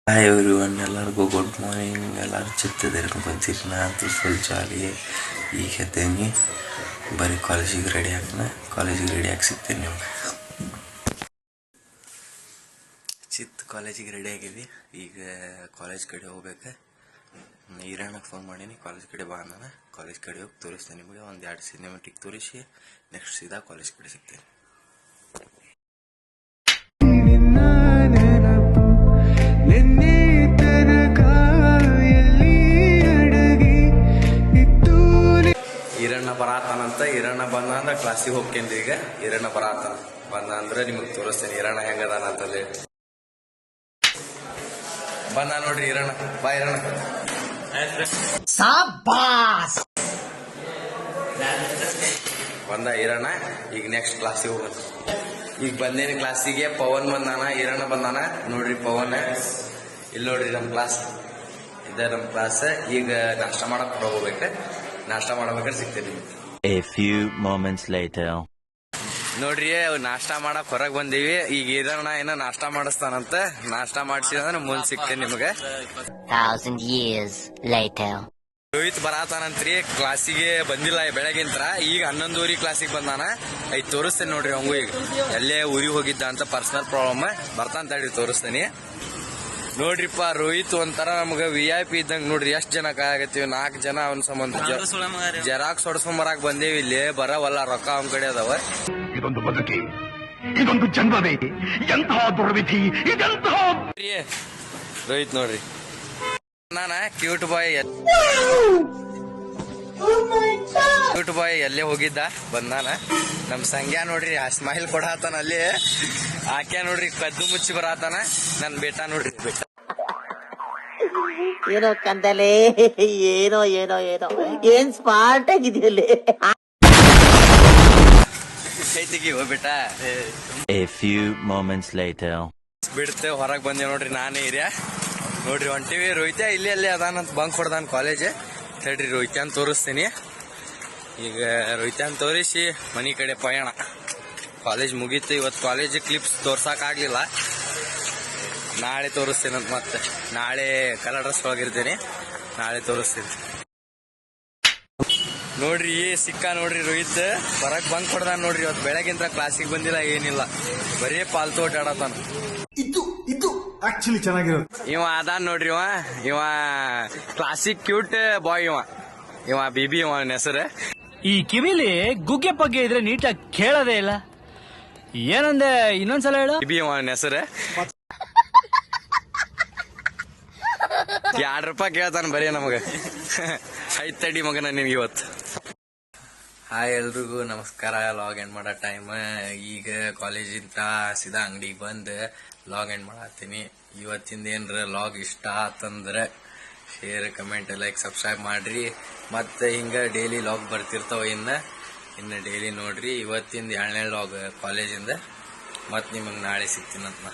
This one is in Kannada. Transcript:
ಹಾಯ್ ಎವ್ರಿವನ್, ಎಲ್ಲರಿಗೂ ಗುಡ್ ಮಾರ್ನಿಂಗ್. ಎಲ್ಲರೂ ಚಿತ್ತದಿರಿ ಬಂದಿರಿ. ನಾನು ಫುಲ್ ಜಾಲಿ ಈಗ ಎದ್ದೇನಿ. ಬರೀ ಕಾಲೇಜಿಗೆ ರೆಡಿ ಆಗ್ತಾನೆ. ಕಾಲೇಜಿಗೆ ರೆಡಿ ಆಗಿ ಸಿಗ್ತೀನಿ ನಿಮ್ಗೆ. ಕಾಲೇಜಿಗೆ ರೆಡಿ ಆಗಿದ್ವಿ. ಈಗ ಕಾಲೇಜ್ ಕಡೆ ಹೋಗ್ಬೇಕು. ಈರಣ್ಣಗೆ ಫೋನ್ ಮಾಡೀನಿ, ಕಾಲೇಜ್ ಕಡೆ ಬಾ ನಾನು. ಕಾಲೇಜ್ ಕಡೆ ಹೋಗಿ ತೋರಿಸ್ತೇನೆ ನಿಮಗೆ. 1-2 ಸಿನಿಮೆಟಿಕ್ ತೋರಿಸಿ ನೆಕ್ಸ್ಟ್ ಸೀದಾ ಕಾಲೇಜ್ ಕಡೆ ಸಿಗ್ತೇನೆ. ಈರಣ್ಣ ಬರಾತಾನಂತ. ಈರಣ್ಣ ಬಂದ ಅಂದ್ರೆ ಕ್ಲಾಸಿಗೆ ಹೋಗ್ತೇನ್ರಿ. ಈಗ ಈರಣ್ಣ ಬರಾತಾನ ಬಂದ ಅಂದ್ರೆ ನಿಮಗೆ ತೋರಿಸ್ತೇನೆ ಈರಣ್ಣ ಹೆಂಗದಾನ ಅಂತಲ್ಲಿ. ಬಂದ ನೋಡ್ರಿ ಈರಣ್ಣ. ಬಾ ಈರಣ್ಣ. ಬಂದ ಈರಣ್ಣ. ಈಗ ನೆಕ್ಸ್ಟ್ ಕ್ಲಾಸಿಗೆ ಹೋಗೋಣ. ಈಗ ಬಂದೇನಿ ಕ್ಲಾಸಿಗೆ. ಪವನ್ ಬಂದಾನ, ಈರಣ್ಣ ಬಂದಾನ. ನೋಡ್ರಿ ಪವನ್ ಇಲ್ಲಿ ನೋಡ್ರಿ. ನಮ್ ಕ್ಲಾಸ್ ಇದೆ, ನಮ್ ಕ್ಲಾಸ್. ಈಗ ನಾಷ್ಟ ಮಾಡಕ್ ಹೋಗ್ಬೇಕು. ನಾಷ್ಟ ಮಾಡ್ಬೇಕಾದ್ರೆ ಸಿಗ್ತೇನೆ. A few moments later. ನೋಡ್ರಿ ನಾಷ್ಟ ಮಾಡಕ್ ಹೊರಗ್ ಬಂದೀವಿ. ಈಗ ಈರಣ್ಣ ಏನೋ ನಾಷ್ಟ ಮಾಡಿಸ್ತಾನಂತ. ನಾಷ್ಟ ಮಾಡಿಸಿದ್ರೆ ಮುಂದ್ ಸಿಗ್ತೇನೆ ನಿಮ್ಗೆ. 1,000 years later. ರೋಹಿತ್ ಬರಾತಾನಂತ್ರಿ. ಕ್ಲಾಸಿಗೆ ಬಂದಿಲ್ಲ ಬೆಳಗಿಂತ. ಈಗ 11:30 ಕ್ಲಾಸಿಗೆ ಬಂದಾನ. ಐದ್ ತೋರಿಸ್ತೇನೆ ನೋಡ್ರಿ. ಅವಂಗೂ ಈಗ ಎಲ್ಲೇ ಊರಿಗೆ ಹೋಗಿದ್ದ ಅಂತ ಪರ್ಸನಲ್ ಪ್ರಾಬ್ಲಮ್. ಬರ್ತಾನ ತಡ್ರಿ, ತೋರಿಸ್ತೇನೆ. ನೋಡ್ರಿಪ್ಪ, ರೋಹಿತ್ ಒಂಥರ ನಮ್ಗ VIP ಇದ್ದಂಗ. ನೋಡ್ರಿ ಎಷ್ಟ್ ಜನ ಕಾಯಕತ್ತೀವಿ. 4 ಜನ ಅವನ್ ಸಂಬಂಧ ಜೆರಾಕ್ಸ್ ಹೊಡ್ಸ್ಕೊಂಬರಾಕ್ ಬಂದೇವಿ. ಇಲ್ಲಿ ಬರವಲ್ಲ, ರೊಕ್ಕ ಅವನ್ ಕಡೆ ಅದಾವ. ಇದೊಂದು ಬದುಕಿ, ಇದೊಂದು ಜನ್ಮವೇ, ಎಂತಹ ದುರ್ವಿಧಿ ಇದೆಂತಹ. ರೋಹಿತ್ ನೋಡ್ರಿ, ನಾನ ಕ್ಯೂಟ್ ಬಾಯ್ ಎಲ್ಲೇ ಹೋಗಿದ್ದ ಬಂದಾನ. ನಮ್ ಸಂಗ್ಯಾ ನೋಡ್ರಿ ಆ ಸ್ಮೈಲ್ ಕೊಡಾತಾನ. ಅಲ್ಲಿ ಆಕ್ಯಾ ನೋಡ್ರಿ ಕದ್ದು ಮುಚ್ಚಿ ಬರಾತಾನ. ನನ್ ಬೇಟ ನೋಡ್ರಿ, ಬೇಟ ಏನೋ ಕಂದಲೆ. ಏನೋ ಏನೋ ಏನೋ ಏನ್ ಸ್ಮಾರ್ಟ್ ಆಗಿದೆಯಲ್ಲಿ. ಕೈತಿಗಿ ಹೋಗ್ಬೇಟ. A few moments later. ಬಿಡ್ತೆ ಹೊರಗ್ ಬಂದೆ ನೋಡ್ರಿ. ನಾನೇ ಏರಿಯಾ ನೋಡ್ರಿ ಹೊಂಟಿವಿ. ರೋಹಿತ ಇಲ್ಲಿ ಅಲ್ಲಿ ಅದಾನಂತ ಬಂಕ್ ಹೊಡ್ದಾನ ಕಾಲೇಜ್. ತಡ್ರಿ ರೋಹಿತ್ಯಾನ್ ತೋರಿಸ್ತೀನಿ. ಈಗ ರೋಹಿತ್ಯಾನ್ ತೋರಿಸಿ ಮನಿ ಕಡೆ ಪಯಣ. ಕಾಲೇಜ್ ಮುಗೀತು. ಇವತ್ತು ಕಾಲೇಜ್ ಕ್ಲಿಪ್ಸ್ ತೋರ್ಸಕ್ ಆಗ್ಲಿಲ್ಲ. ನಾಳೆ ತೋರಿಸ್ತೇನಂತ. ಮತ್ತೆ ನಾಳೆ ಕಲರ್ ಡ್ರೆಸ್ ಒಳಗಿರ್ತೇನೆ. ನಾಳೆ ತೋರಿಸ್ತೀನಿ ನೋಡ್ರಿ. ಸಿಕ್ಕ ನೋಡ್ರಿ ರೋಹಿತ್ ಹೊರಗ್ ಬಂಕ್ ಹೊಡ್ದಾನ ನೋಡ್ರಿ. ಇವತ್ತು ಬೆಳಗಿಂತ ಕ್ಲಾಸಿಗೆ ಬಂದಿಲ್ಲ, ಏನಿಲ್ಲ. ಬರೀ ಪಾಲ್ತು ಓಡಾಡತಾನ. ಇದು ಆಕ್ಚುಲಿ ಚೆನ್ನಾಗಿರೋದು. ಇವ ಅದಾನ್ ನೋಡ್ರಿ. ಇವ ಕ್ಲಾಸಿಕ್ ಕ್ಯೂಟ್ ಬಾಯ್. ಇವ ಬಿಬಿ ಇವನ ಹೆಸರು. ಈ ಕಿವಿಲಿ ಗುಗ್ಗೆ ಪಗ್ಗೆ ಇದ್ರೆ ನೀಟಾಗಿ ಕೇಳೋದೇ ಇಲ್ಲ. ಏನಂದೆ, ಇನ್ನೊಂದ್ಸಲ ಹೇಳು. ಬಿಬಿ ಇವನ ಹೆಸರು. 2 ರೂಪಾಯಿ ಕೇಳ್ತಾನ ಬರೀ ನಮಗ. ಐದ್ ತಡಿ ಮಗನ ನಿನ್ಗೆ ಇವತ್ತು. ಹಾಯ್ ಎಲ್ರಿಗೂ ನಮಸ್ಕಾರ. ಲಾಗ್ ಎಂಡ್ ಮಾಡೋ ಟೈಮ್. ಈಗ ಕಾಲೇಜಿಂದ ಸೀದಾ ಅಂಗಡಿಗೆ ಬಂದು ಲಾಗ್ ಎಂಡ್ ಮಾಡತ್ತೀನಿ. ಇವತ್ತಿಂದ ಏನ್ರ ಲಾಗ್ ಇಷ್ಟ ಆತಂದ್ರೆ ಶೇರ್, ಕಮೆಂಟ್, ಲೈಕ್, ಸಬ್ಸ್ಕ್ರೈಬ್ ಮಾಡ್ರಿ. ಮತ್ತೆ ಹಿಂಗ ಡೈಲಿ ಲಾಗ್ ಬರ್ತಿರ್ತಾವ. ಇನ್ನು ಡೈಲಿ ನೋಡ್ರಿ. ಇವತ್ತಿಂದ 2ನೇ ಲಾಗ್ ಕಾಲೇಜಿಂದ. ಮತ್ ನಿಮಗ್ ನಾಳೆ ಸಿಗ್ತೀನಂತ.